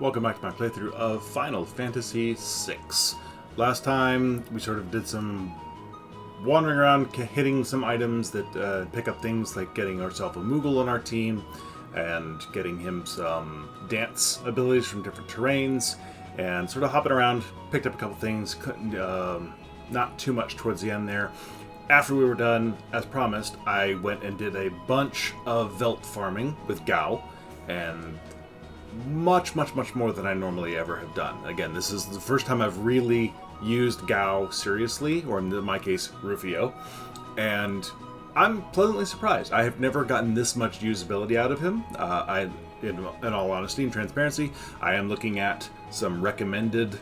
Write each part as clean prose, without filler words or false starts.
Welcome back to my playthrough of Final Fantasy VI. Last time we sort of did some wandering around, hitting some items that pick up things like getting ourselves a Moogle on our team and getting him some dance abilities from different terrains, and sort of hopping around, picked up a couple things, not too much towards the end there. After we were done, as promised, I went and did a bunch of Velt farming with Gao, and much more than I normally ever have done. Again, this is the first time I've really used Gao seriously, or in my case, Rufio, and I'm pleasantly surprised. I have never gotten this much usability out of him. In all honesty and transparency, I am looking at some recommended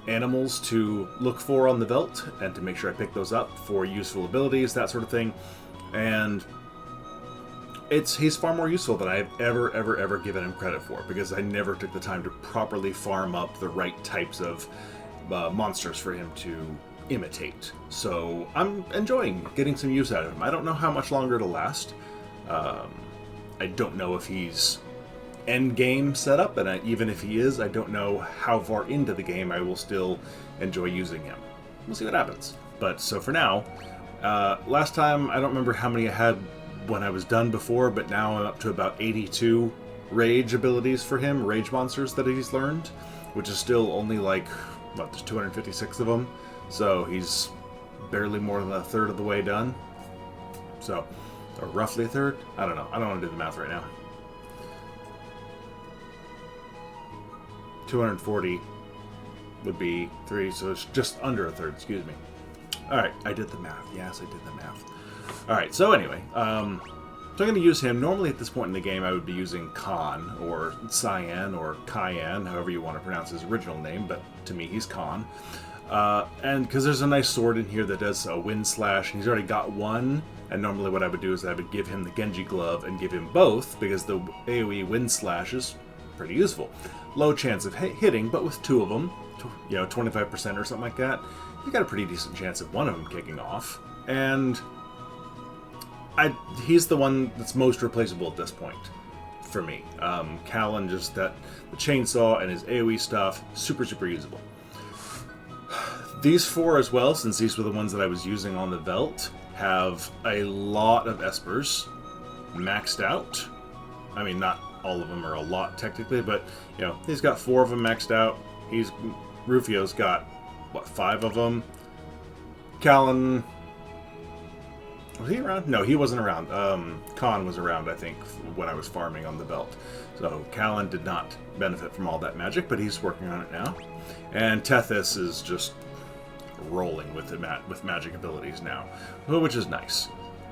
animals to look for on the Velt, and to make sure I pick those up for useful abilities, that sort of thing, and he's far more useful than I've ever given him credit for, because I never took the time to properly farm up the right types of monsters for him to imitate. So I'm enjoying getting some use out of him. I don't know how much longer it'll last. I don't know if he's end game setup, and even if he is, I don't know how far into the game I will still enjoy using him. We'll see what happens. But so for now, last time I don't remember how many I had when I was done before, but now I'm up to about 82 rage abilities for him, rage monsters that he's learned, which is still only like, what, there's 256 of them, so he's barely more than a third of the way done. So, or roughly a third? I don't know. I don't want to do the math right now. 240 would be 3, so it's just under a third, excuse me. Alright, I did the math. Yes, I did the math. Alright, so anyway, so I'm going to use him. Normally at this point in the game I would be using Khan, or Cyan, or Cayenne, however you want to pronounce his original name, but to me he's Khan. And because there's a nice sword in here that does a wind slash, and he's already got one, and normally what I would do is I would give him the Genji glove and give him both, because the AoE wind slash is pretty useful. Low chance of hitting, but with two of them, 25% or something like that, you got a pretty decent chance of one of them kicking off. And he's the one that's most replaceable at this point for me. Callan, just the chainsaw and his AoE stuff, super usable. These four as well, since these were the ones that I was using on the Velt, have a lot of espers maxed out. I mean, not all of them are a lot technically, but he's got 4 of them maxed out. Rufio's got what, 5 of them. Callan, was he around? No, he wasn't around. Khan was around, I think, when I was farming on the Velt. So Callan did not benefit from all that magic, but he's working on it now. And Tethys is just rolling with magic abilities now, which is nice.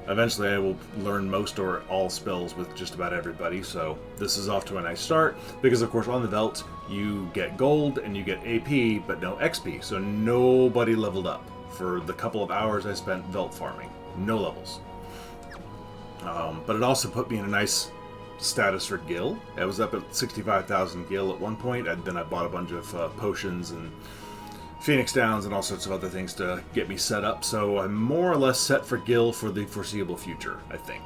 Eventually I will learn most or all spells with just about everybody, so this is off to a nice start, because of course on the Velt you get gold and you get AP, but no XP, so nobody leveled up. For the couple of hours I spent Velt farming, no levels. But it also put me in a nice status for Gil. I was up at 65,000 Gil at one point, and then I bought a bunch of potions and Phoenix Downs and all sorts of other things to get me set up, so I'm more or less set for Gil for the foreseeable future, I think.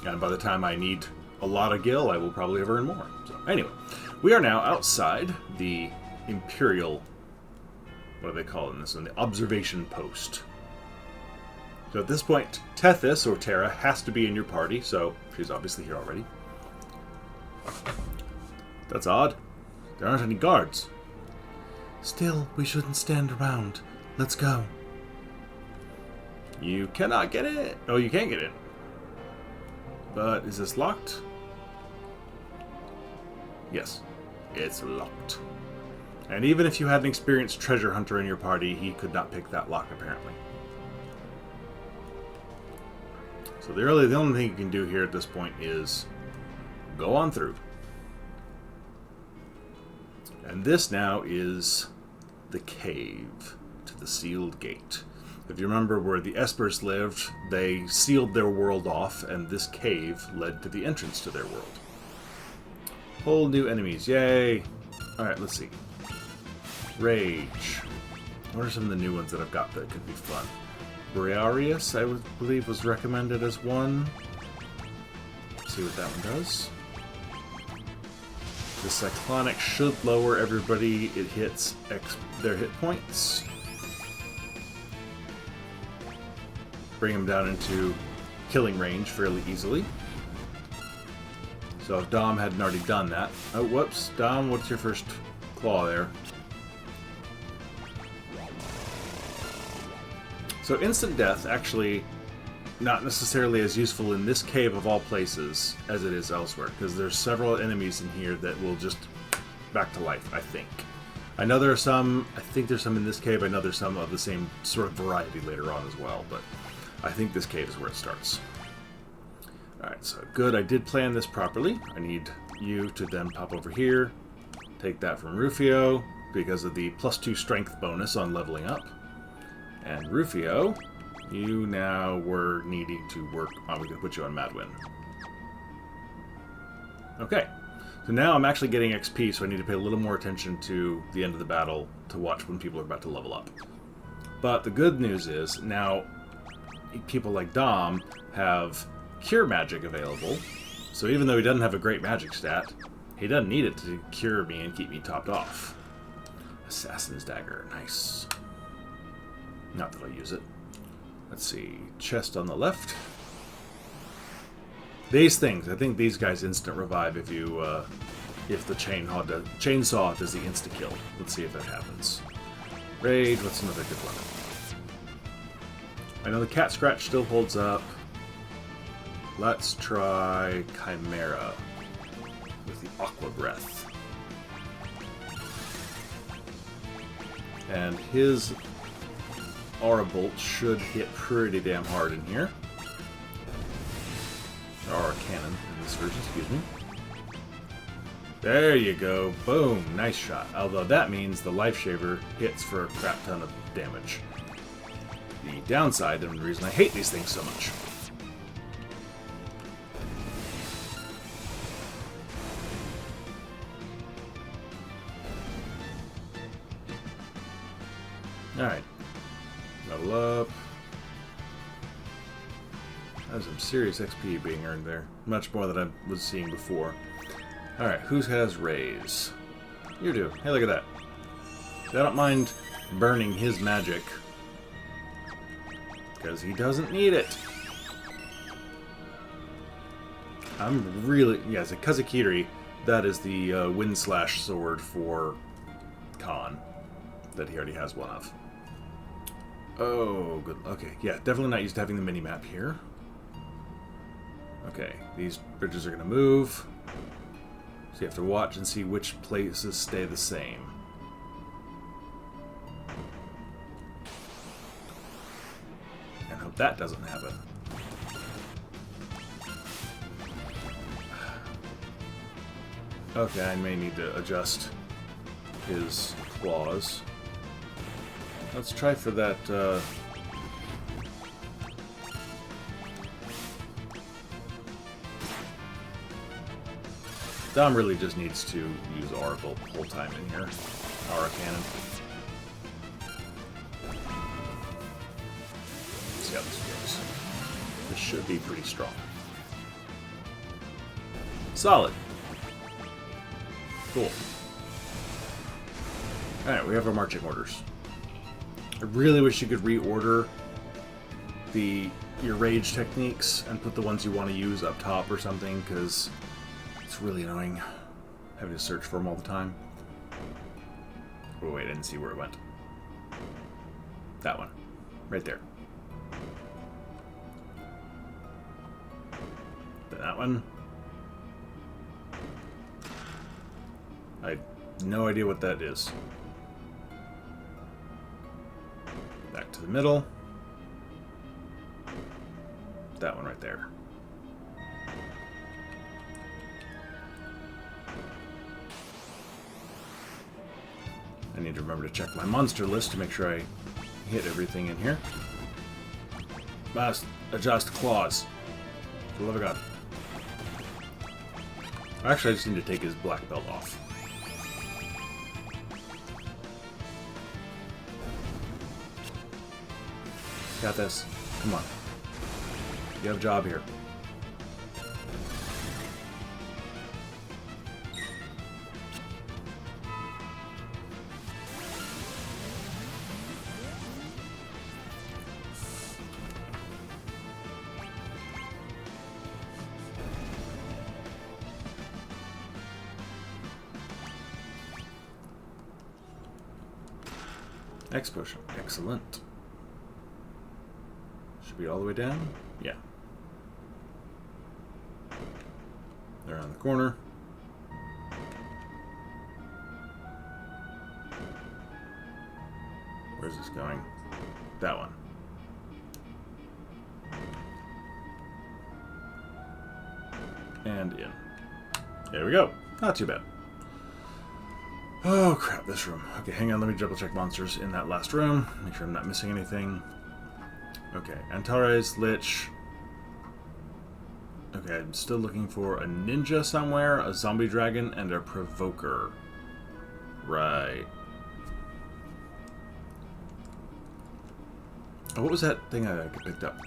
And by the time I need a lot of Gil, I will probably have earned more. So anyway, we are now outside the Imperial, what do they call it in this one? The observation post. So at this point, Tethys, or Terra, has to be in your party, so she's obviously here already. That's odd. There aren't any guards. Still, we shouldn't stand around. Let's go. You cannot get in. Oh, you can get in. But is this locked? Yes, it's locked. And even if you had an experienced treasure hunter in your party, he could not pick that lock, apparently. So the only thing you can do here at this point is go on through. And this now is the cave to the sealed gate. If you remember where the Espers lived, they sealed their world off, and this cave led to the entrance to their world. Whole new enemies, yay! Alright, let's see. Rage. What are some of the new ones that I've got that could be fun? Briareus, I would believe, was recommended as one. Let's see what that one does. The Cyclonic should lower everybody it hits their hit points. Bring them down into killing range fairly easily. So if Dom hadn't already done that... Oh, whoops. Dom, what's your first claw there? So instant death, actually, not necessarily as useful in this cave of all places as it is elsewhere, because there's several enemies in here that will just back to life, I think. I know there are some... I think there's some in this cave. I know there's some of the same sort of variety later on as well, but I think this cave is where it starts. Alright, so good, I did plan this properly. I need you to then pop over here, take that from Rufio, because of the +2 strength bonus on leveling up. And Rufio, you now were needing to work on... we're going to put you on Madwin. Okay, so now I'm actually getting XP, so I need to pay a little more attention to the end of the battle to watch when people are about to level up. But the good news is, now people like Dom have Cure Magic available, so even though he doesn't have a great magic stat, he doesn't need it to cure me and keep me topped off. Assassin's Dagger, nice. Not that I use it. Let's see, chest on the left. These things, I think these guys instant revive if you, if the chainsaw does the insta kill. Let's see if that happens. Rage, what's another good weapon? I know the Cat Scratch still holds up. Let's try Chimera with the Aqua Breath. And his Aura Bolt should hit pretty damn hard in here. Aura Cannon in this version, excuse me. There you go. Boom. Nice shot. Although that means the Life Shaver hits for a crap ton of damage. The downside, and the reason I hate these things so much. Alright. Level up. There's some serious XP being earned there. Much more than I was seeing before. Alright, who has Raise? You do. Hey, look at that. I don't mind burning his magic, because he doesn't need it. I'm really... yeah, it's a Kazakiri. That is the Wind Slash sword for Khan that he already has one of. Oh, good. Okay, yeah, definitely not used to having the mini-map here. Okay, these bridges are going to move. So you have to watch and see which places stay the same. And hope that doesn't happen. Okay, I may need to adjust his claws. Let's try for that, Dom really just needs to use Aura Bolt the whole time in here. Aura Cannon. Let's see how this goes. This should be pretty strong. Solid. Cool. Alright, we have our marching orders. I really wish you could reorder your rage techniques and put the ones you want to use up top or something, because it's really annoying having to search for them all the time. Oh wait, I didn't see where it went. That one. Right there. Then that one. I have no idea what that is. Back to the middle. That one right there. I need to remember to check my monster list to make sure I hit everything in here. Must adjust claws. For the love of God. Actually, I just need to take his black belt off. Got this. Come on. You have a job here. X potion. Excellent. Should be all the way down? Yeah. They're on the corner. Where's this going? That one. And in. There we go. Not too bad. Oh crap, this room. Okay, hang on, let me double check monsters in that last room. Make sure I'm not missing anything. Okay, Antares, Lich. Okay, I'm still looking for a ninja somewhere, a zombie dragon, and a provoker. Right. Oh, what was that thing I picked up?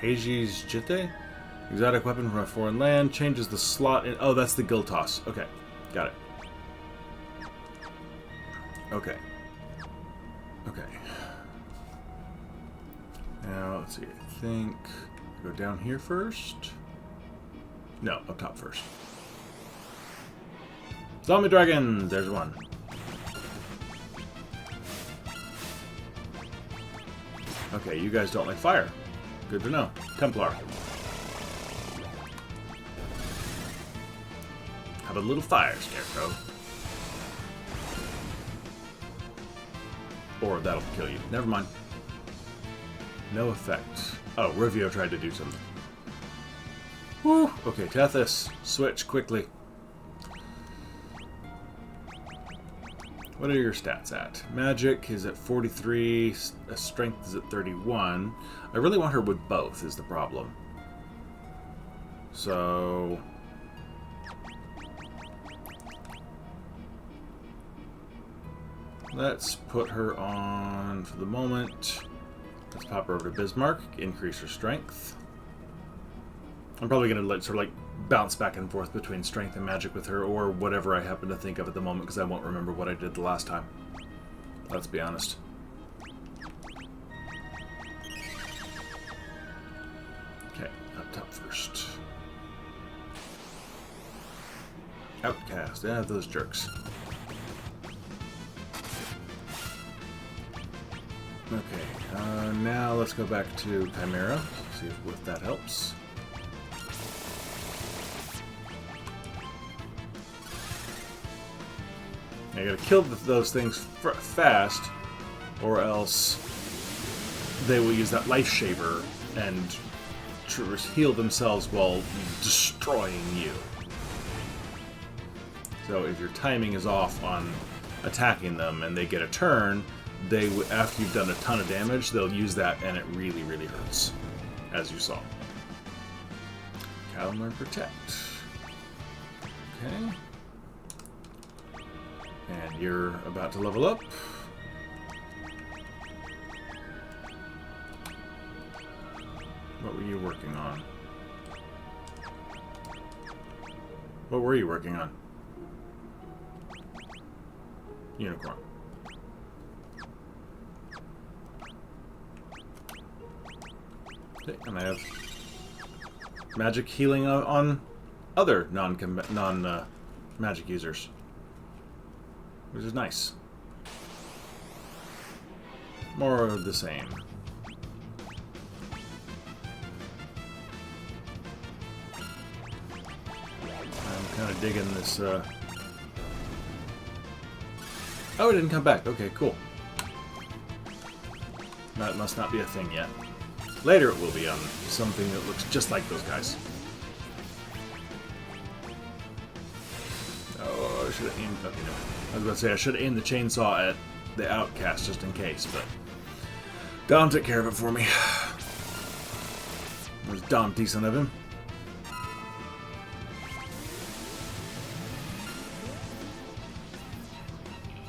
Heiji's Jitte? Exotic weapon from a foreign land. Changes the slot in... Oh, that's the Guild Toss. Okay. Got it. Okay. Okay. Now, let's see. I think... Go down here first? No, up top first. Zombie dragon! There's one. Okay, you guys don't like fire. Good to know. Templar. How about a little fire, Scarecrow? Or that'll kill you. Never mind. No effect. Oh, Rivio tried to do something. Woo! Okay, Tethys. Switch quickly. What are your stats at? Magic is at 43, strength is at 31. I really want her with both, is the problem. So... let's put her on for the moment. Let's pop her over to Bismarck, increase her strength. I'm probably going to sort of like bounce back and forth between strength and magic with her, or whatever I happen to think of at the moment, because I won't remember what I did the last time. Let's be honest. Okay, up top first. Outcast. Yeah, those jerks. Okay, now let's go back to Chimera, see if that helps. I gotta kill those things fast, or else they will use that life shaver and heal themselves while destroying you. So if your timing is off on attacking them and they get a turn, after you've done a ton of damage, they'll use that and it really, really hurts, as you saw. Calmer Protect. Okay. And you're about to level up. What were you working on? What were you working on? Unicorn. Okay, and I have magic healing on other non-magic users. Which is nice. More of the same. I'm kind of digging this, Oh, it didn't come back. Okay, cool. That must not be a thing yet. Later it will be on something that looks just like those guys. Oh, I should have aimed... Okay, no. I was about to say, I should have aimed the chainsaw at the outcast just in case, but... Dom took care of it for me. It was Dom decent of him.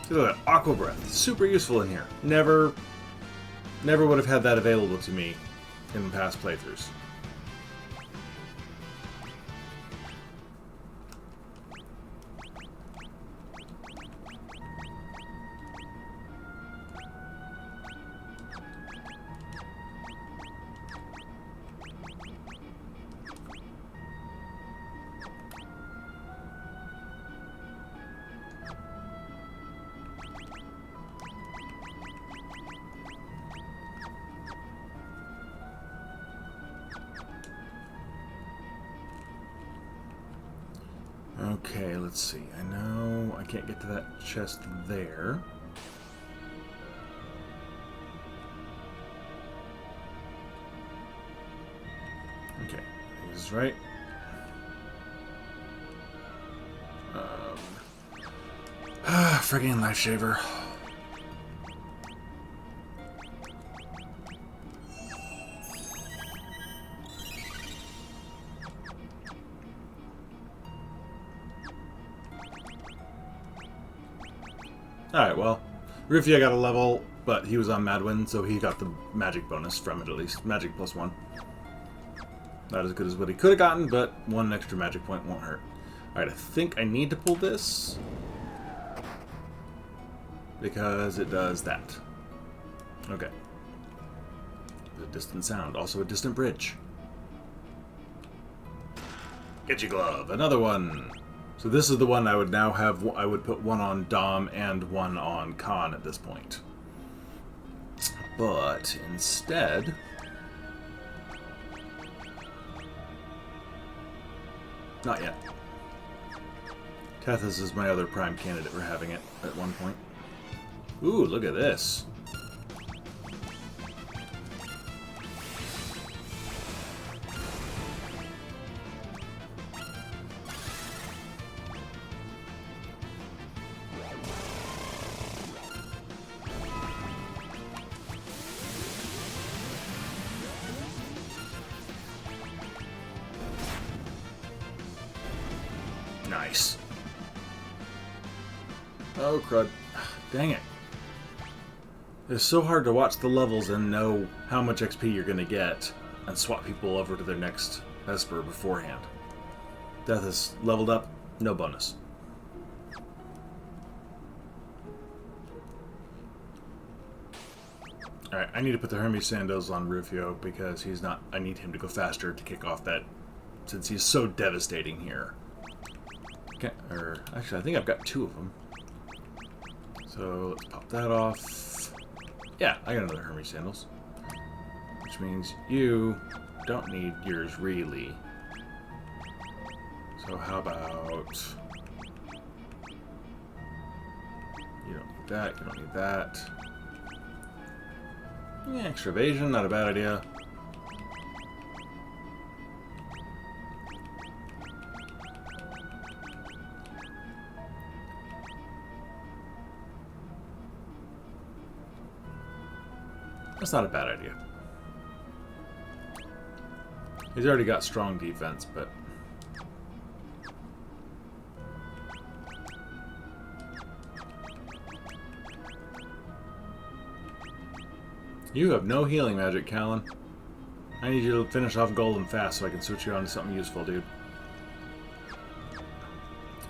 Look at that, Aqua Breath. Super useful in here. Never would have had that available to me in past playthroughs. Okay, let's see. I know I can't get to that chest there. Okay, this is right. Friggin' life shaver. Alright, well, Rufia got a level, but he was on Madwin, so he got the magic bonus from it at least. Magic +1. Not as good as what he could have gotten, but one extra magic point won't hurt. Alright, I think I need to pull this, because it does that. Okay. A distant sound, also a distant bridge. Get your glove, another one! So this is the one I would now have. I would put one on Dom and one on Khan at this point. But instead, not yet. Tethys is my other prime candidate for having it at one point. Ooh, look at this. Nice. Oh, crud. Dang it. It's so hard to watch the levels and know how much XP you're going to get and swap people over to their next Esper beforehand. Death is leveled up, no bonus. Alright, I need to put the Hermes Sandals on Rufio because he's not... I need him to go faster to kick off that, since he's so devastating here. Okay, or actually I think I've got two of them. So let's pop that off. Yeah, I got another Hermes Sandals. Which means you don't need yours really. So how about... You don't need that, you don't need that. Yeah, extra evasion, not a bad idea. That's not a bad idea. He's already got strong defense, but... You have no healing magic, Callan. I need you to finish off Golem fast so I can switch you on to something useful, dude.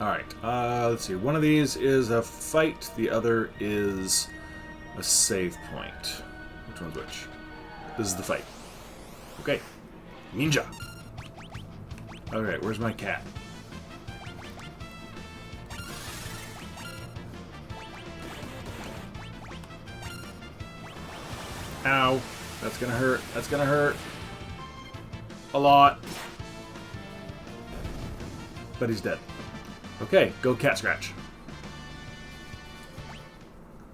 Alright, let's see. One of these is a fight, the other is a save point. Which one's which? This is the fight. Okay. Ninja! Alright, where's my cat? Ow. That's gonna hurt. That's gonna hurt. A lot. But he's dead. Okay, go cat scratch.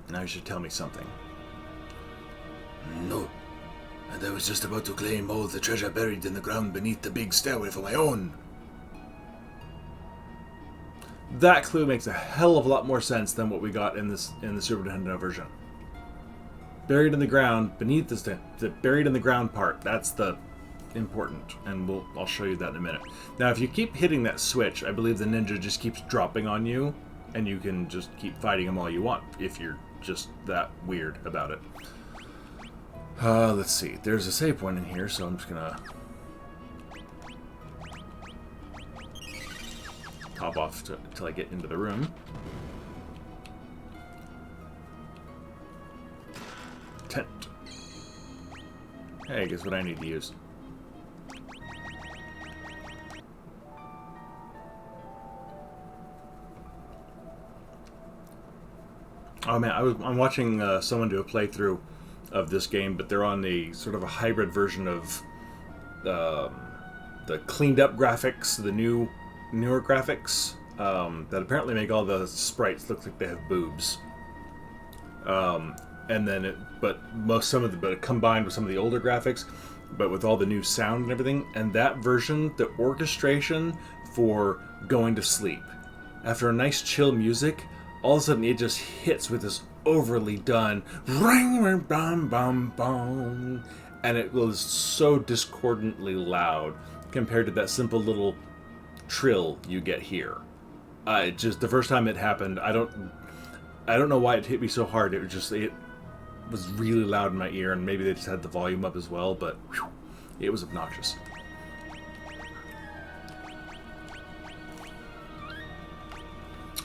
Now you should tell me something. No. And I was just about to claim all the treasure buried in the ground beneath the big stairway for my own. That clue makes a hell of a lot more sense than what we got in the Super Nintendo version. Buried in the ground, beneath the buried in the ground part, that's the important, and I'll show you that in a minute. Now, if you keep hitting that switch, I believe the ninja just keeps dropping on you, and you can just keep fighting him all you want, if you're just that weird about it. Let's see. There's a save point in here, so I'm just gonna top off until I get into the room. Tent. Hey, guess what I need to use? Oh man, I'm watching someone do a playthrough of this game, but they're on the sort of a hybrid version of the cleaned up graphics, the newer graphics that apparently make all the sprites look like they have boobs. And then but combined with some of the older graphics, but with all the new sound and everything, and that version, the orchestration for going to sleep. After a nice chill music, all of a sudden it just hits with this overly done ring, ring, bum, bum, bum, and it was so discordantly loud compared to that simple little trill you get here. The first time it happened, I don't know why it hit me so hard. It was really loud in my ear, and maybe they just had the volume up as well, but whew, it was obnoxious.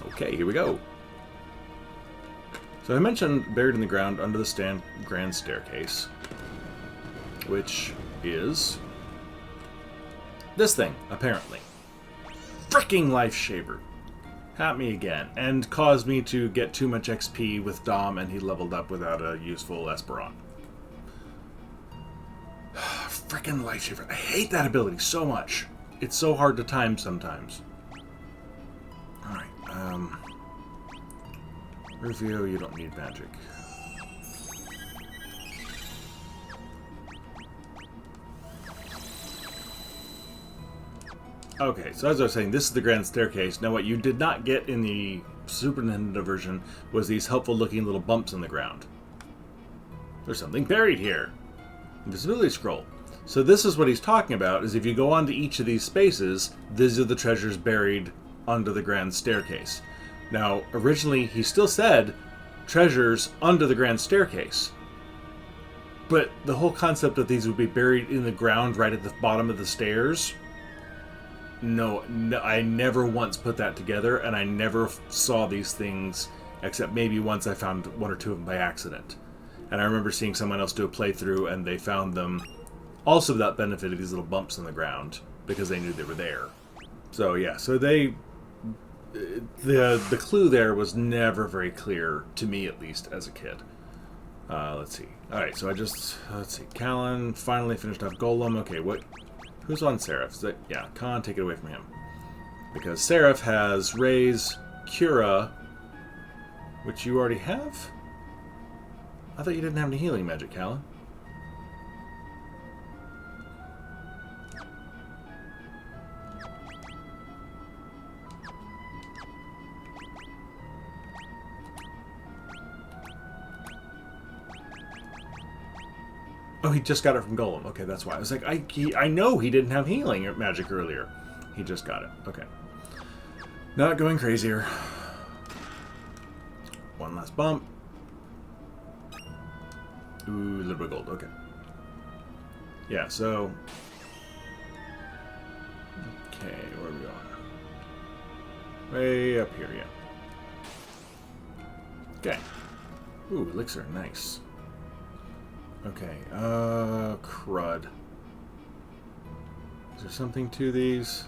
Okay, here we go. So I mentioned buried in the ground under the grand staircase, which is this thing, apparently. Fricking life shaver. Hit me again, and caused me to get too much XP with Dom, and he leveled up without a useful Esperon. Frickin' life shaver. I hate that ability so much. It's so hard to time sometimes. Alright, Rufio, you don't need magic. Okay, so as I was saying, this is the grand staircase. Now what you did not get in the Super Nintendo version was these helpful looking little bumps in the ground. There's something buried here. Invisibility scroll. So this is what he's talking about, is if you go onto each of these spaces, these are the treasures buried under the grand staircase. Now, originally he still said treasures under the grand staircase. But the whole concept that these would be buried in the ground right at the bottom of the stairs... No, I never once put that together, and I never saw these things, except maybe once I found one or two of them by accident. And I remember seeing someone else do a playthrough, and they found them also without benefit of these little bumps in the ground, because they knew they were there. So yeah, so the clue there was never very clear, to me at least, as a kid. Let's see. Alright, so let's see. Callan finally finished off Golem. Okay, who's on Seraph? Is that, yeah, Khan, take it away from him. Because Seraph has Raise, Cura, which you already have? I thought you didn't have any healing magic, Callan. Oh, he just got it from Golem. Okay, that's why. I was like, I know he didn't have healing magic earlier. He just got it. Okay. Not going crazier. One last bump. Ooh, a little bit of gold. Okay. Yeah, so... Okay, where are we going? Way up here, yeah. Okay. Ooh, elixir. Nice. Okay, crud. Is there something to these?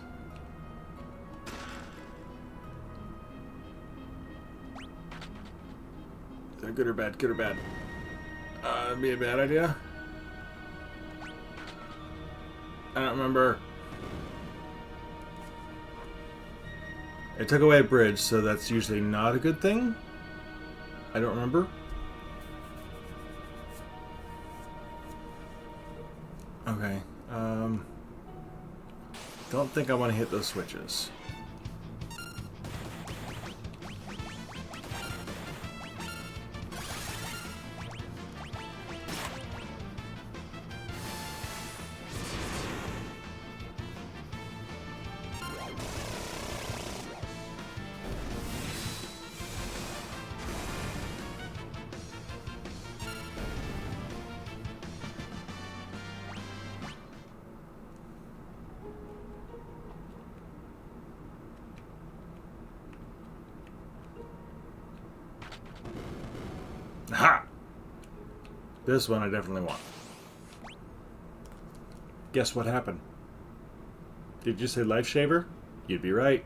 Is that good or bad? Good or bad? That'd be a bad idea. I don't remember. It took away a bridge, so that's usually not a good thing. I don't remember. Okay, don't think I want to hit those switches. Aha! This one I definitely want. Guess what happened? Did you say life shaver? You'd be right.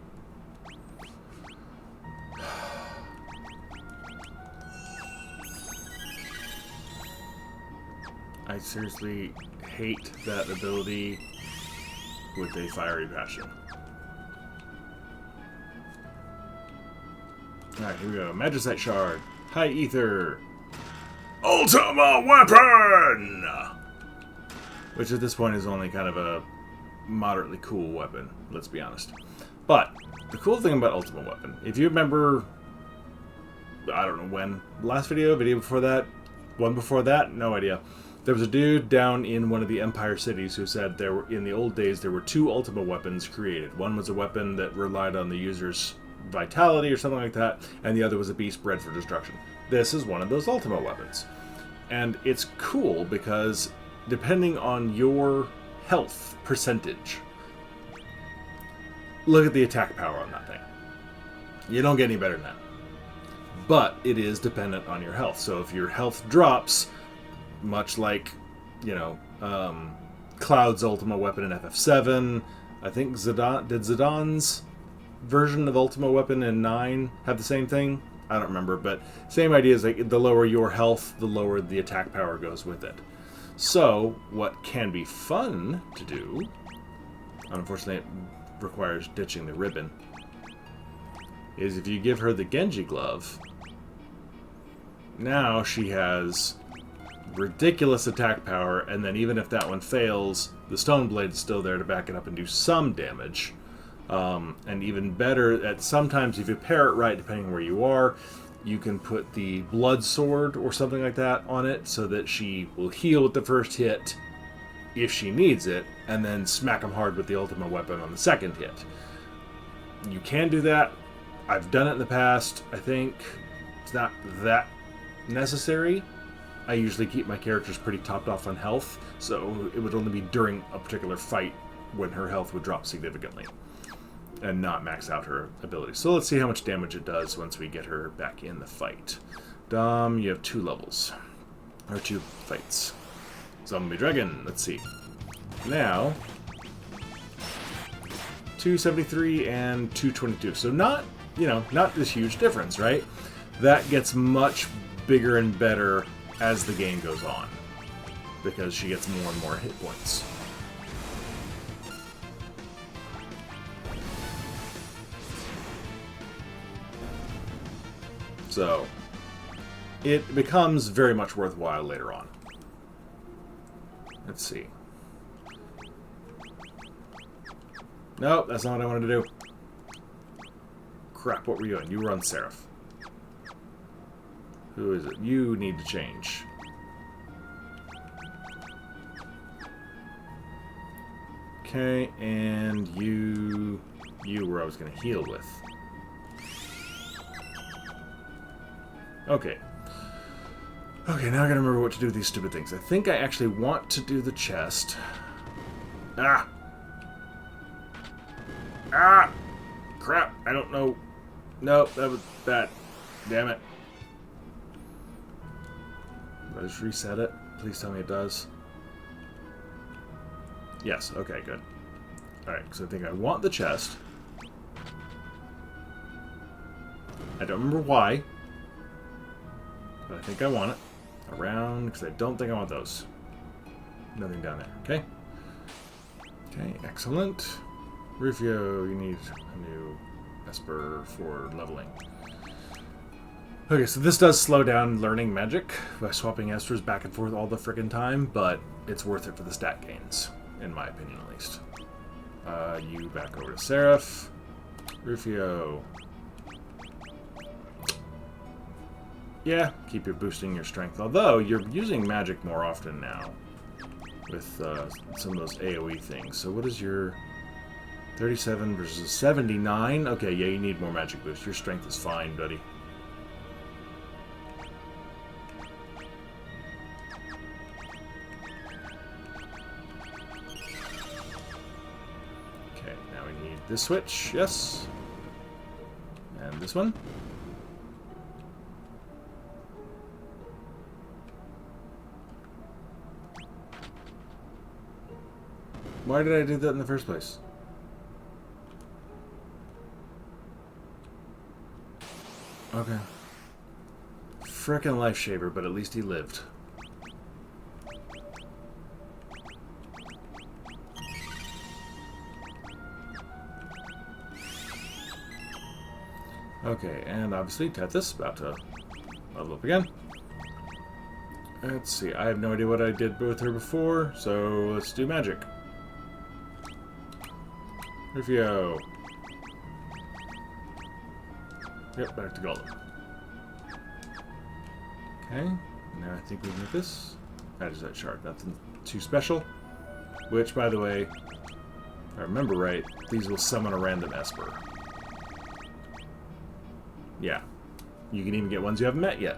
I seriously hate that ability with a fiery passion. Alright, here we go. Magicite Shard. High Ether. Ultima Weapon! Which at this point is only kind of a moderately cool weapon, let's be honest. But, the cool thing about Ultima Weapon, if you remember, I don't know when, last video before that, one before that, no idea. There was a dude down in one of the Empire cities who said there were, in the old days, there were 2 Ultima weapons created. One was a weapon that relied on the user's vitality or something like that, and the other was a beast bred for destruction. This is one of those Ultima weapons. And it's cool because depending on your health percentage, look at the attack power on that thing. You don't get any better than that. But it is dependent on your health. So if your health drops, much like, you know, Cloud's Ultima weapon in FF7, I think Zidane's version of Ultima weapon in 9 have the same thing? I don't remember, but same idea is like the lower your health, the lower the attack power goes with it. So, what can be fun to do, unfortunately it requires ditching the ribbon, is if you give her the Genji glove, now she has ridiculous attack power, and then even if that one fails, the Stone Blade's still there to back it up and do some damage. And even better, at sometimes if you pair it right, depending on where you are, you can put the Blood Sword or something like that on it so that she will heal with the first hit if she needs it, and then smack them hard with the Ultima weapon on the second hit. You can do that. I've done it in the past. I think it's not that necessary. I usually keep my characters pretty topped off on health, so it would only be during a particular fight when her health would drop significantly and not max out her ability. So let's see how much damage it does once we get her back in the fight. Dom, you have 2 levels. Or 2 fights. Zombie Dragon, let's see. Now, 273 and 222. So not, you know, not this huge difference, right? That gets much bigger and better as the game goes on, because she gets more and more hit points. So, it becomes very much worthwhile later on. Let's see. Nope, that's not what I wanted to do. Crap, what were you doing? You were on Seraph. Who is it? You need to change. Okay, and you were I was going to heal with. Okay. Okay, now I gotta remember what to do with these stupid things. I think I actually want to do the chest. Ah! Ah! Crap, I don't know. Nope, that was bad. Damn it. Did I just reset it? Please tell me it does. Yes, okay, good. Alright, because I think I want the chest. I don't remember why. But I think I want it. Around, because I don't think I want those. Nothing down there, okay? Okay, excellent. Rufio, you need a new Esper for leveling. Okay, so this does slow down learning magic by swapping Espers back and forth all the friggin' time, but it's worth it for the stat gains, in my opinion at least. You back over to Seraph. Rufio. Yeah, keep your boosting your strength. Although, you're using magic more often now with some of those AoE things. So what is your 37 versus 79? Okay, yeah, you need more magic boost. Your strength is fine, buddy. Okay, now we need this switch. Yes. And this one. Why did I do that in the first place? Okay. Frickin' life shaver, but at least he lived. Okay, and obviously Tethys about to level up again. Let's see, I have no idea what I did with her before, so let's do magic. Rufio. Yep, back to Golem. Okay, now I think we can get this. That is that shard, nothing too special. Which, by the way, if I remember right, these will summon a random Esper. Yeah, you can even get ones you haven't met yet.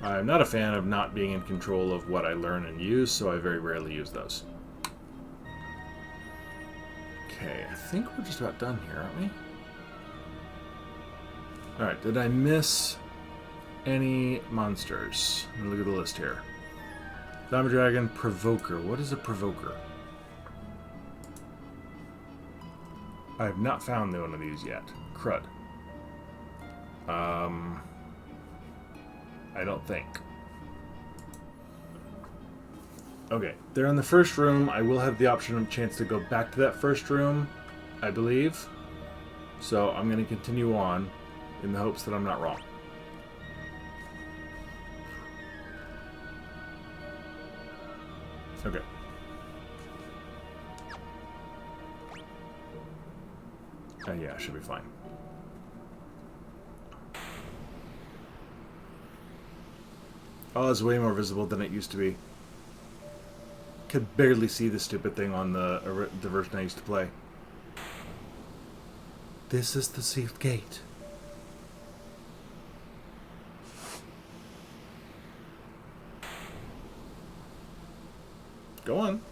I'm not a fan of not being in control of what I learn and use, so I very rarely use those. Okay, I think we're just about done here, aren't we? Alright, did I miss any monsters? Let me look at the list here. Diamond Dragon, Provoker. What is a Provoker? I have not found one of these yet. Crud. I don't think. Okay, they're in the first room. I will have the option and chance to go back to that first room, I believe. So I'm going to continue on in the hopes that I'm not wrong. Okay. Yeah, should be fine. Oh, it's way more visible than it used to be. Could barely see the stupid thing on the version I used to play. This is the sealed gate. Go on.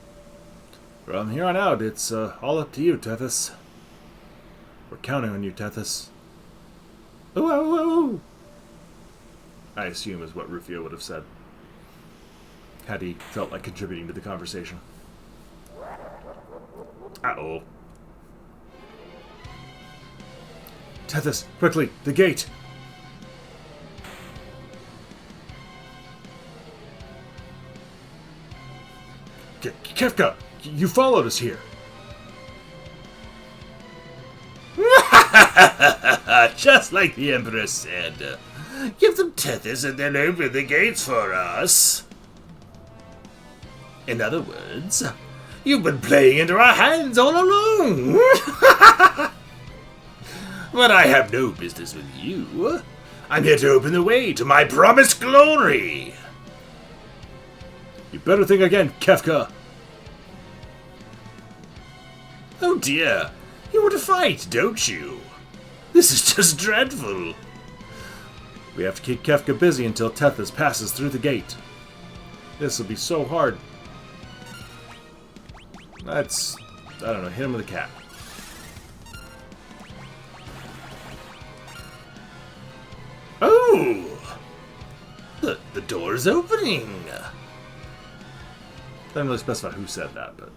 From here on out, it's all up to you, Tethys. We're counting on you, Tethys. Ooh, ooh, ooh. I assume is what Rufio would have said, had he felt like contributing to the conversation. Uh-oh. Tethys, quickly, the gate! Kefka, you followed us here. Just like the Emperor said. Give them Tethys and they'll open the gates for us. In other words, you've been playing into our hands all along. But I have no business with you. I'm here to open the way to my promised glory. You better think again, Kefka. Oh dear, you want to fight, don't you? This is just dreadful. We have to keep Kefka busy until Tethys passes through the gate. This will be so hard. Let's, I don't know, hit him with a cat. Oh! The door's opening. Doesn't really specify who said that, but...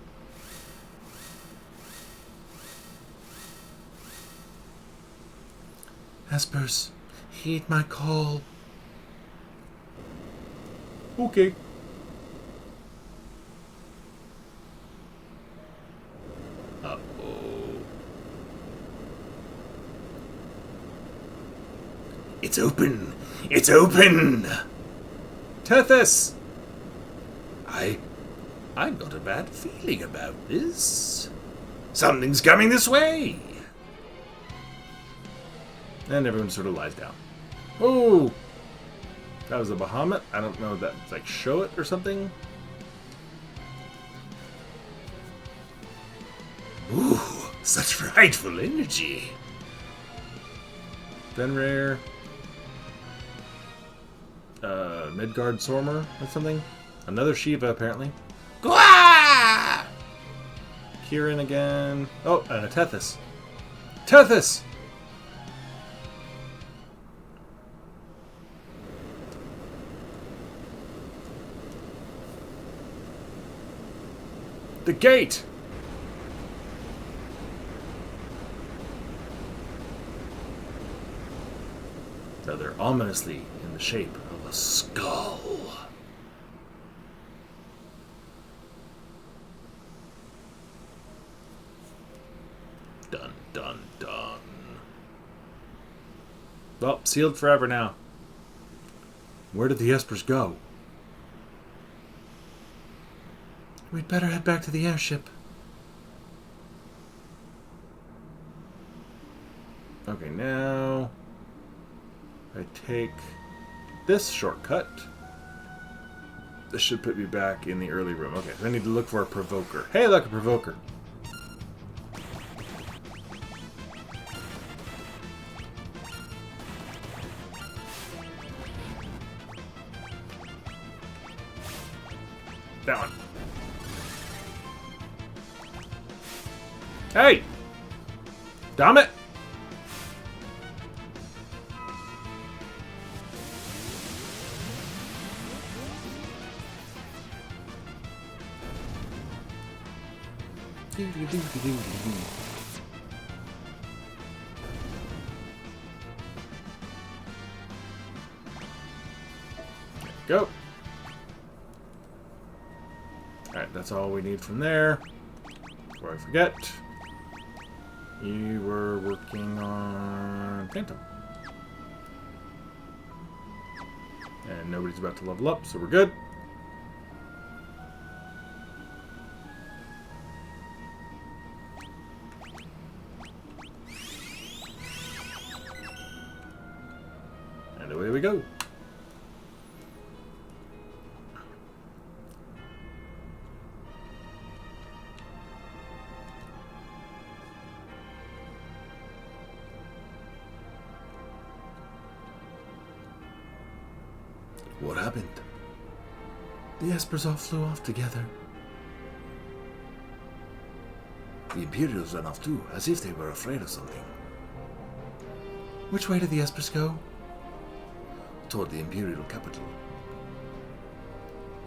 Espers, heed my call. Okay. Uh-oh. It's open! It's open! Tethys! I've got a bad feeling about this. Something's coming this way! And everyone sort of lies down. Oh! That was a Bahamut? I don't know, that's like show it or something? Ooh, such frightful energy. Fenrir. Midgard Sormer or something? Another Shiva, apparently. Gwah! Kieran again. Oh, and a Tethys. Tethys! The gate! Now they're ominously in the shape of a skull. Dun, dun, dun. Well, sealed forever now. Where did the espers go? We'd better head back to the airship. Okay, now I take this shortcut. This should put me back in the early room. Okay, so I need to look for a provoker. Hey, look, a provoker. That one. Hey! Damn it! Go. Alright, that's all we need from there. Before I forget, you were working on Phantom. And nobody's about to level up, so we're good. And away we go. What happened? The espers all flew off together. The Imperials ran off too, as if they were afraid of something. Which way did the espers go? Toward the Imperial capital.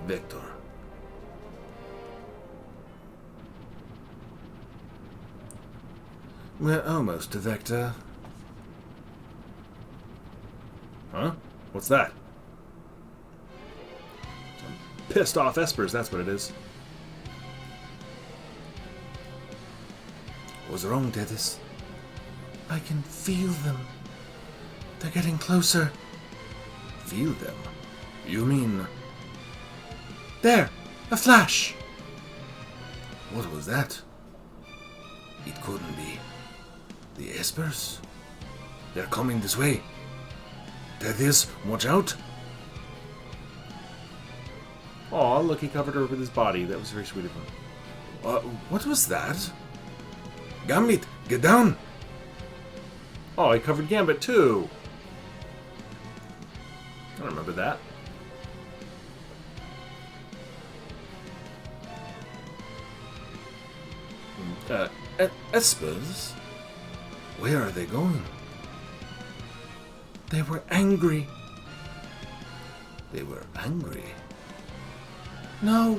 Vector. We're almost to Vector. Huh? What's that? Pissed off espers, that's what it is. What's wrong, Tethys? I can feel them. They're getting closer. Feel them? You mean... There! A flash! What was that? It couldn't be. The espers? They're coming this way. Tethys, watch out! Aw, look, he covered her with his body. That was very sweet of him. What was that? Gambit, get down! Oh, he covered Gambit too. I don't remember that. Espers? Where are they going? They were angry. They were angry? No,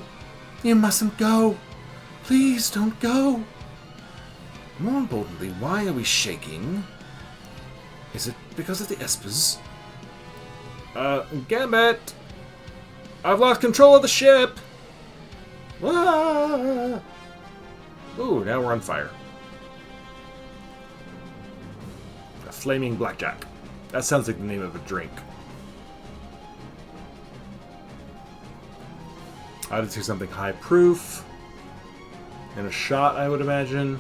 you mustn't go. Please don't go. More importantly, why are we shaking? Is it because of the espers? Gambit! I've lost control of the ship! Ah! Ooh, now we're on fire. A flaming blackjack. That sounds like the name of a drink. I would say something high proof. In a shot, I would imagine.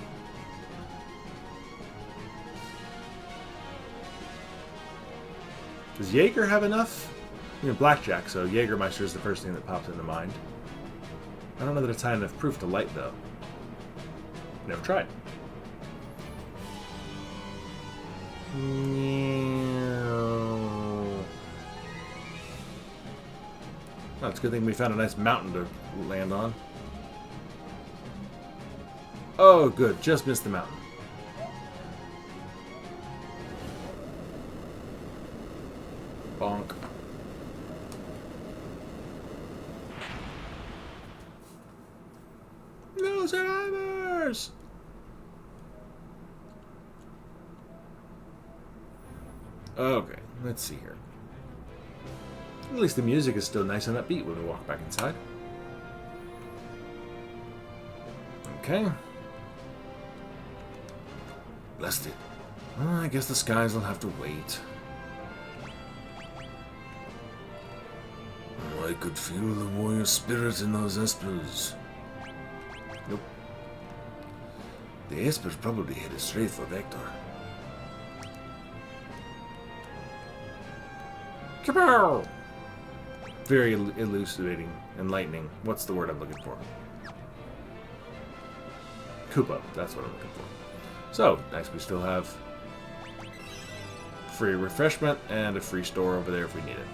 Does Jaeger have enough? You know, blackjack, so Jägermeister is the first thing that pops into mind. I don't know that it's high enough proof to light, though. Never tried. Oh, it's a good thing we found a nice mountain to land on. Oh, good. Just missed the mountain. Bonk. No survivors! Okay, let's see here. At least the music is still nice and upbeat when we walk back inside. Okay. Blessed it. Well, I guess the skies will have to wait. I could feel the warrior spirit in those espers. Nope. The espers probably headed straight for Vector. Kapow! Very elucidating, enlightening. What's the word I'm looking for? Koopa, that's what I'm looking for. So, nice, we still have free refreshment and a free store over there if we need it.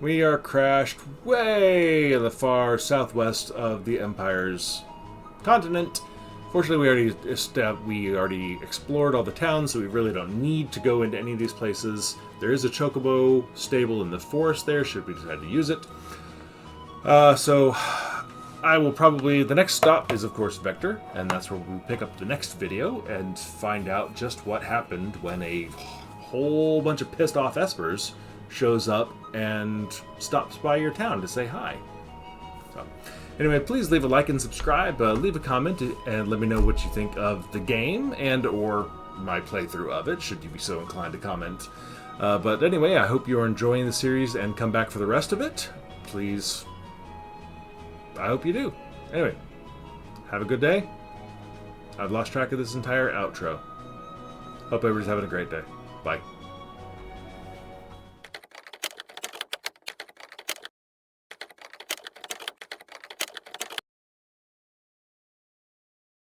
We are crashed way in the far southwest of the Empire's continent. Fortunately, we already explored all the towns, so we really don't need to go into any of these places. There is a chocobo stable in the forest there, should we decide to use it. So I will probably... The next stop is, of course, Vector, and that's where we'll pick up the next video and find out just what happened when a whole bunch of pissed off espers shows up and stops by your town to say hi. So, anyway, please leave a like and subscribe, leave a comment, and let me know what you think of the game and or my playthrough of it, should you be so inclined to comment. But anyway, I hope you're enjoying the series and come back for the rest of it. Please, I hope you do. Anyway, have a good day. I've lost track of this entire outro. Hope everybody's having a great day. Bye.